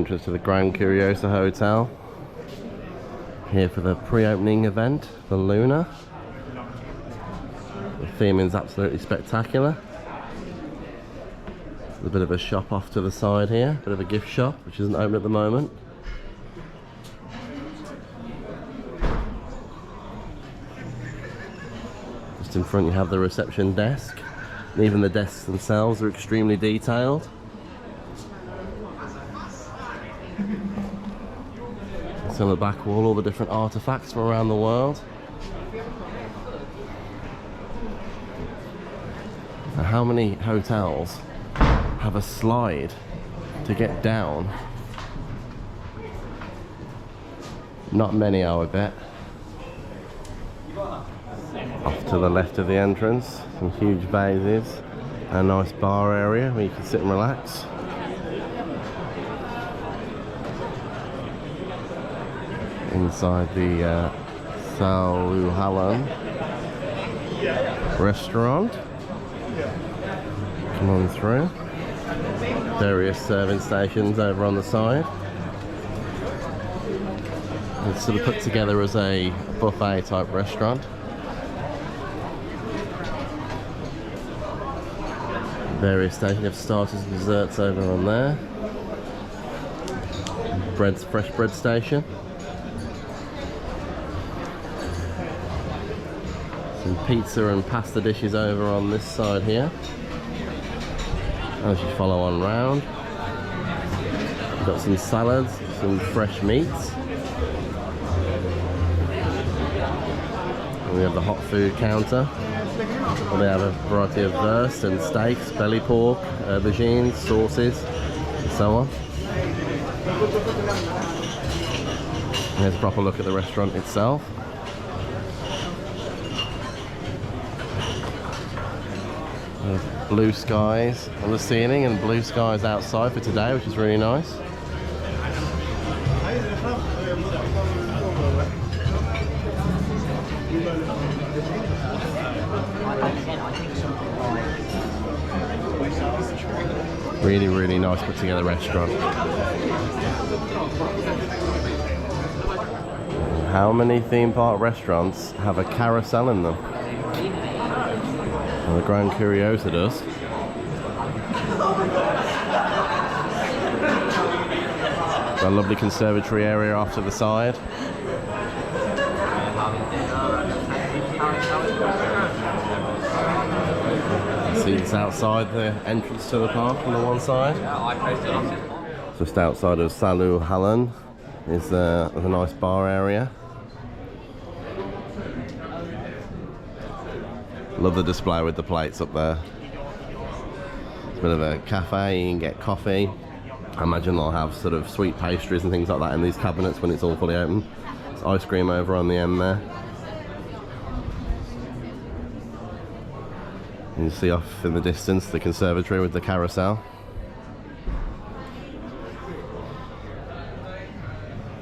entrance to the Grand Curiosa Hotel. Here for the pre-opening event, the Luna. The theming is absolutely spectacular. There's a bit of a shop off to the side here, bit of a gift shop, which isn't open at the moment. Just in front you have the reception desk. And even the desks themselves are extremely detailed. So on the back wall, all the different artifacts from around the world. Now, how many hotels have a slide to get down? Not many, I would bet. Off to the left of the entrance, some huge vases, and a nice bar area where you can sit and relax. Inside the Saluhallen Restaurant. Come on through. Various serving stations over on the side. It's sort of put together as a buffet type restaurant. Various stations of starters and desserts over on there. Fresh bread station. Some pizza and pasta dishes over on this side here. As you follow on round, we've got some salads, some fresh meats. And we have the hot food counter. And we have a variety of wurst and steaks, belly pork, aubergines, sauces, and so on. And here's a proper look at the restaurant itself. Blue skies on the ceiling and blue skies outside for today, which is really nice. Really, really nice put together restaurant. How many theme park restaurants have a carousel in them? Well, the Grand Curiosa does. Got a lovely conservatory area off to the side. Seats outside the entrance to the park on the one side. Just outside of Saluhallen is a nice bar area. Love the display with the plates up there. It's a bit of a cafe, you can get coffee. I imagine they'll have sort of sweet pastries and things like that in these cabinets when it's all fully open. There's ice cream over on the end there. You can see off in the distance the conservatory with the carousel.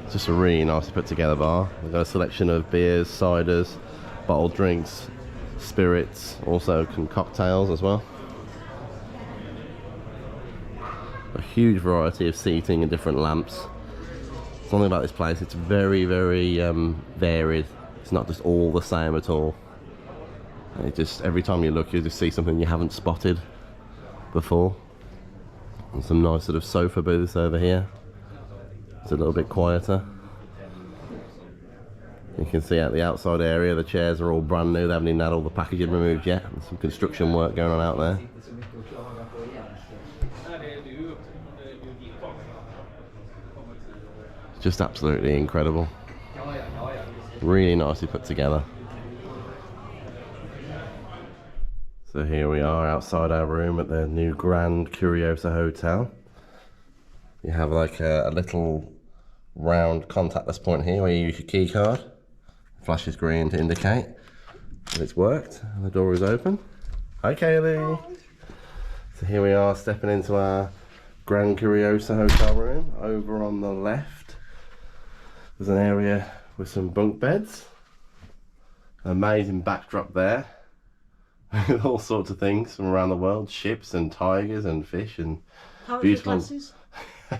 It's just a really nicely put together bar. We've got a selection of beers, ciders, bottled drinks, spirits, also some cocktails as well. A huge variety of seating and different lamps. Something about this place, it's very, very varied. It's not just all the same at all. It just, every time you look, you just see something you haven't spotted before. And some nice sort of sofa booths over here. It's a little bit quieter. You can see out the outside area, the chairs are all brand new. They haven't even had all the packaging removed yet. There's some construction work going on out there. It's just absolutely incredible. Really nicely put together. So here we are outside our room at the new Grand Curiosa Hotel. You have like a little round contactless point here where you use your key card. Flashes green to indicate that it's worked and the door is open. Hi Kaylee! So here we are stepping into our Grand Curiosa hotel room. Over on the left there's an area with some bunk beds. An amazing backdrop there. All sorts of things from around the world, ships and tigers and fish and beautiful.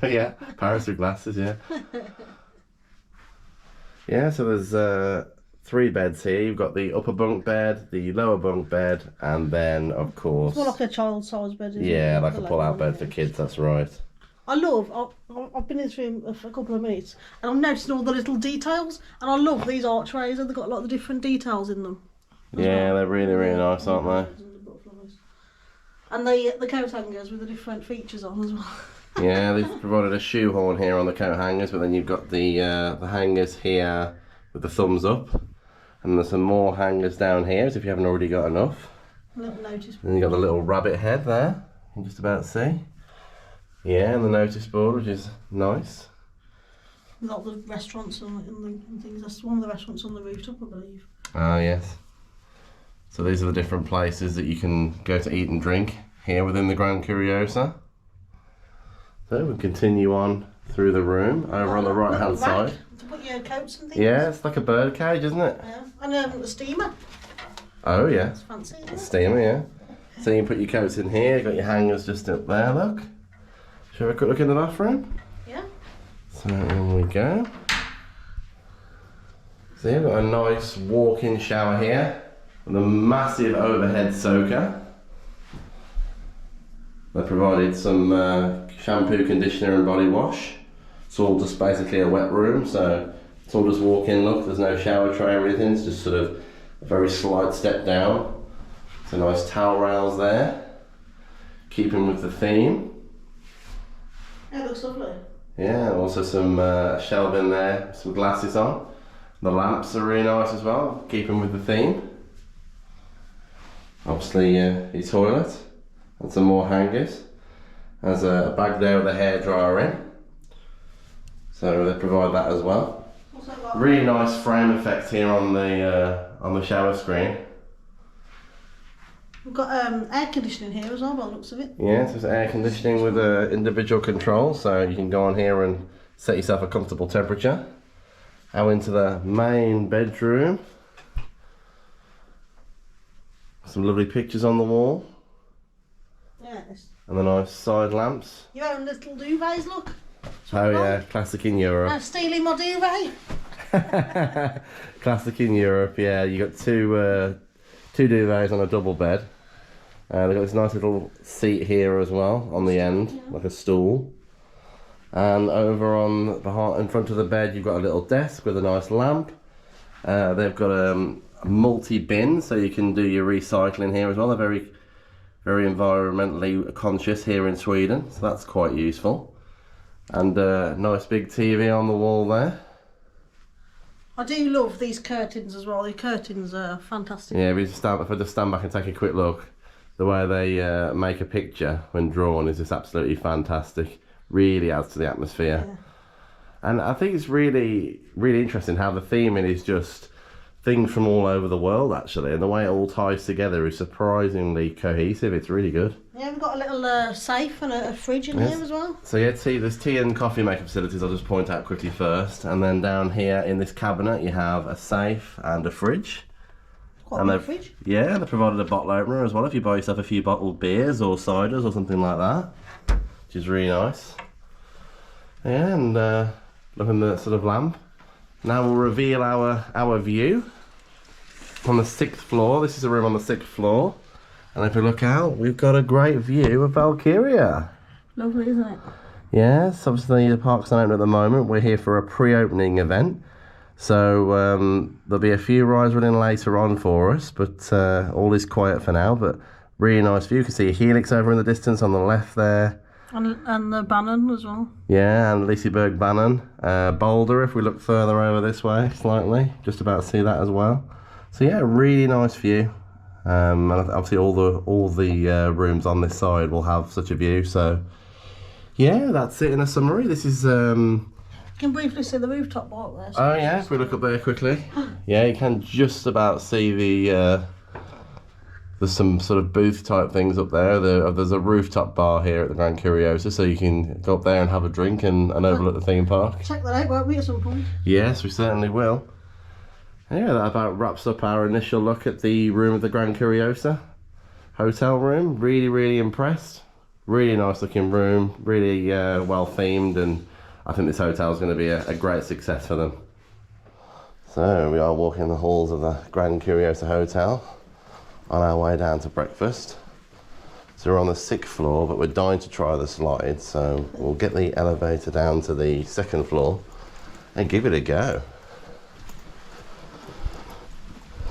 Yeah, Paris with glasses, yeah. Yeah, so there's 3 beds here. You've got the upper bunk bed, the lower bunk bed, and then, of course... It's more like a child-sized bed, isn't it? Yeah, like a pull-out bed for kids, that's right. I've been in this room for a couple of minutes, and I'm noticing all the little details, and I love these archways, and they've got a lot of different details in them. Yeah, they're really, really nice, aren't they? And the coat hangers with the different features on as well. Yeah, they've provided a shoehorn here on the coat hangers, but then you've got the hangers here with the thumbs up, and there's some more hangers down here, as if you haven't already got enough. A little notice board. And you've got the little rabbit head there, you can just about see. Yeah, and the notice board, which is nice. A lot of the restaurants and things. That's one of the restaurants on the rooftop, I believe. Ah, yes. So these are the different places that you can go to eat and drink here within the Grand Curiosa. So we continue on through the room, over on the right hand side. To put your coats and things. Yeah, it's like a bird cage, isn't it? Yeah, and a steamer. Oh yeah. It's fancy, isn't it? A steamer, yeah. So you can put your coats in here, you've got your hangers just up there, look. Shall we have a quick look in the bathroom? Yeah. So in we go. So you've got a nice walk-in shower here with a massive overhead soaker. They provided some shampoo, conditioner and body wash. It's all just basically a wet room, so it's all just walk-in look. There's no shower tray or anything, it's just sort of a very slight step down. So nice towel rails there, keeping with the theme. Yeah, it looks lovely. Yeah, also some shelving there, some glasses on. The lamps are really nice as well, keeping with the theme. Obviously your toilet and some more hangers. There's a bag there with a hairdryer in. So they provide that as well. What's that like? Really nice frame effect here on the shower screen. We've got air conditioning here as well, by the looks of it. Yeah, so it's air conditioning with individual control, so you can go on here and set yourself a comfortable temperature. Out into the main bedroom. Some lovely pictures on the wall. Yes. And the nice side lamps. Your own little duvets, look. Oh yeah, classic in Europe. I'm stealing my duvet. Classic in Europe, yeah. You got two duvets on a double bed. They've got this nice little seat here as well on the end, like a stool. And over on in front of the bed, you've got a little desk with a nice lamp. They've got a multi-bin, so you can do your recycling here as well. They're very, very environmentally conscious here in Sweden, so that's quite useful. And a nice big TV on the wall there. I do love these curtains as well. The curtains are fantastic. Yeah, if I just stand back and take a quick look, the way they make a picture when drawn is just absolutely fantastic. Really adds to the atmosphere. Yeah. And I think it's really, really interesting how the theming is just things from all over the world actually, and the way it all ties together is surprisingly cohesive. It's really good. Yeah, we've got a little safe and a fridge in here as well. So yeah, there's tea and coffee making facilities. I'll just point out quickly first, and then down here in this cabinet you have a safe and a fridge. Quite a big fridge. Yeah, they provided a bottle opener as well if you buy yourself a few bottled beers or ciders or something like that, which is really nice. Yeah, and look at the sort of lamp. Now we'll reveal our view on the 6th floor. This is a room on the 6th floor, and if we look out, we've got a great view of Valkyria. Lovely, isn't it? Yes, obviously the park's not open at the moment. We're here for a pre-opening event, so there'll be a few rides running later on for us, but all is quiet for now. But really nice view. You can see a helix over in the distance on the left there. And the Bannon as well. Yeah, and Liseberg Bannon. Boulder, if we look further over this way slightly, just about to see that as well. So yeah, really nice view. And obviously all the rooms on this side will have such a view. So yeah, that's it in a summary. This is You can briefly see the rooftop bar there. Oh yeah, if we look up there quickly. Yeah, you can just about see the there's some sort of booth type things up there. There's a rooftop bar here at the Grand Curiosa, so you can go up there and have a drink and overlook the theme park. Check that out, won't we, at some point? Yes, we certainly will. Yeah, that about wraps up our initial look at the room of the Grand Curiosa Hotel room. Really, really impressed. Really nice looking room, really well themed, and I think this hotel is going to be a great success for them. So we are walking the halls of the Grand Curiosa Hotel on our way down to breakfast. So we're on the 6th floor, but we're dying to try the slide, so we'll get the elevator down to the 2nd floor and give it a go.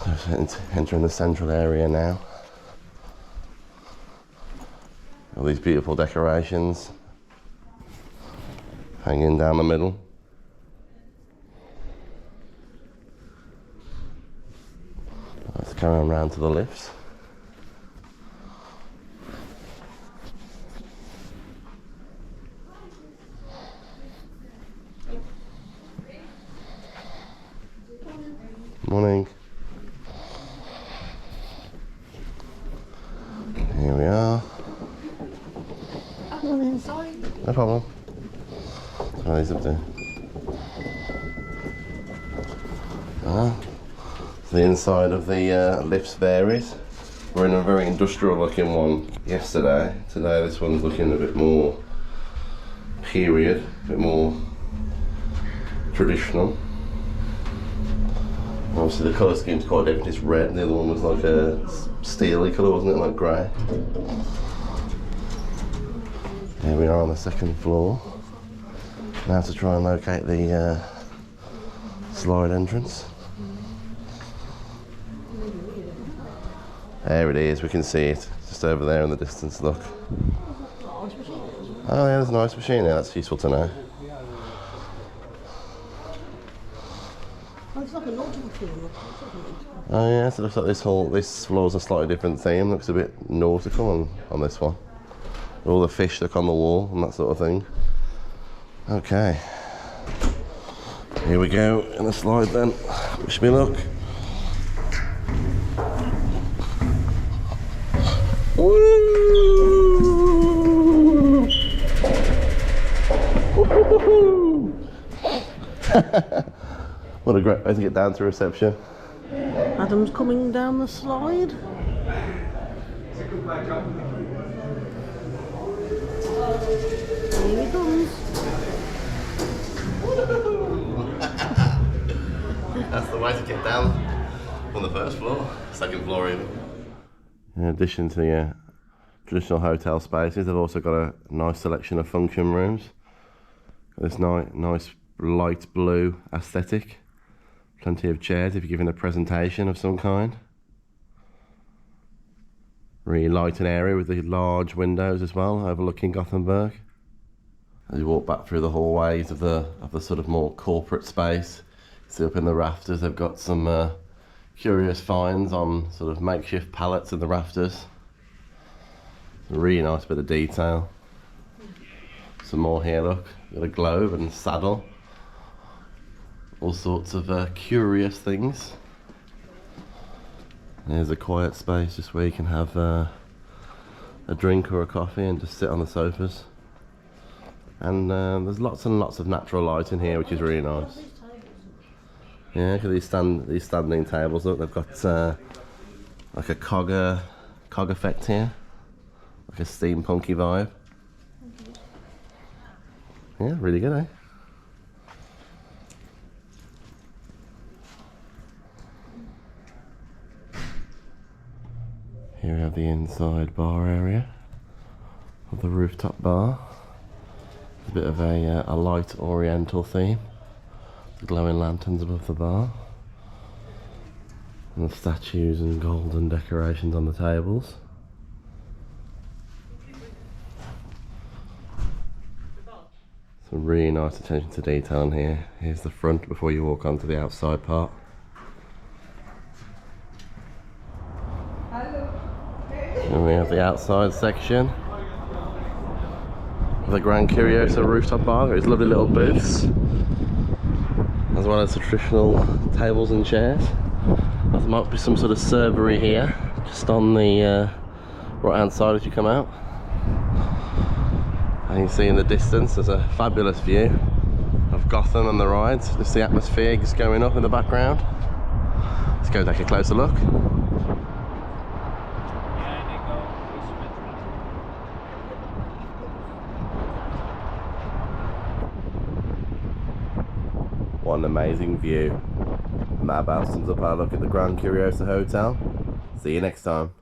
So entering the central area now. All these beautiful decorations hanging down the middle. Let's carry on round to the lifts. Morning. Here we are. No problem. Try these up there. So the inside of the lifts varies. We're in a very industrial looking one yesterday. Today this one's looking a bit more period, a bit more traditional. Obviously the colour scheme's quite different, it's red. The other one was like a steely colour, wasn't it, like grey. Here we are on the 2nd floor. Now to try and locate the slide entrance. There it is, we can see it. Just over there in the distance, look. Oh yeah, there's an ice machine there, that's useful to know. Oh yeah, so it looks like this floor's a slightly different theme. Looks a bit nautical on this one. All the fish look on the wall and that sort of thing. Okay. Here we go in the slide then. Wish me luck. Woo! What a great way to get down to reception. Adam's coming down the slide. Here he comes. That's the way to get down on the 1st floor, 2nd floor even. In addition to the traditional hotel spaces, they've also got a nice selection of function rooms. Got this nice light blue aesthetic. Plenty of chairs if you're giving a presentation of some kind. Really light an area with the large windows as well, overlooking Gothenburg. As you walk back through the hallways of the sort of more corporate space, see up in the rafters they've got some curious finds on sort of makeshift pallets in the rafters. A really nice bit of detail. Some more here, look. Got a globe and saddle. All sorts of curious things. There's a quiet space just where you can have a drink or a coffee and just sit on the sofas. And there's lots and lots of natural light in here, which is really nice. Yeah, look at these standing tables. Look, they've got like a cog effect here, like a steampunky vibe. Yeah, really good, eh? Here we have the inside bar area of the rooftop bar. It's a bit of a light oriental theme. The glowing lanterns above the bar. And the statues and golden decorations on the tables. Some really nice attention to detail in here. Here's the front before you walk onto the outside part. And we have the outside section of the Grand Curiosa rooftop bar. There's lovely little booths, as well as the traditional tables and chairs. There might be some sort of servery here, just on the right hand side as you come out. And you can see in the distance there's a fabulous view of Gotham and the rides. Just the atmosphere just going up in the background. Let's go take a closer look. What an amazing view. And that about sums up our look at the Grand Curiosa Hotel. See you next time.